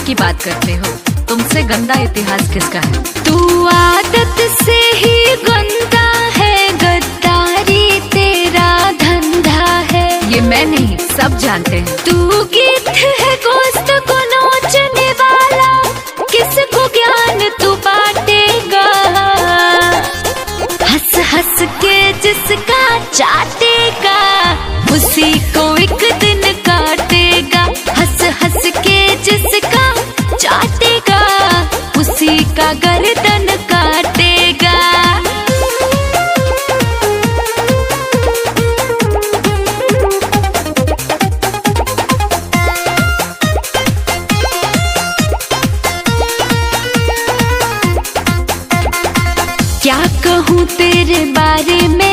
की बात करते हो, तुमसे गंदा इतिहास किसका है? तू आदत से ही गंदा है, गद्दारी तेरा धंधा है। ये मैं नहीं, सब जानते हैं। तू गीत है गोश्त को नोचने वाला, किसको ज्ञान तू बांटेगा? हंस हंस के जिसका चाटेगा, उसी को एक दिन काटेगा। हंस हंस के जिसका चाटेगा, उसी का गर्दन काटेगा। क्या कहूँ तेरे बारे में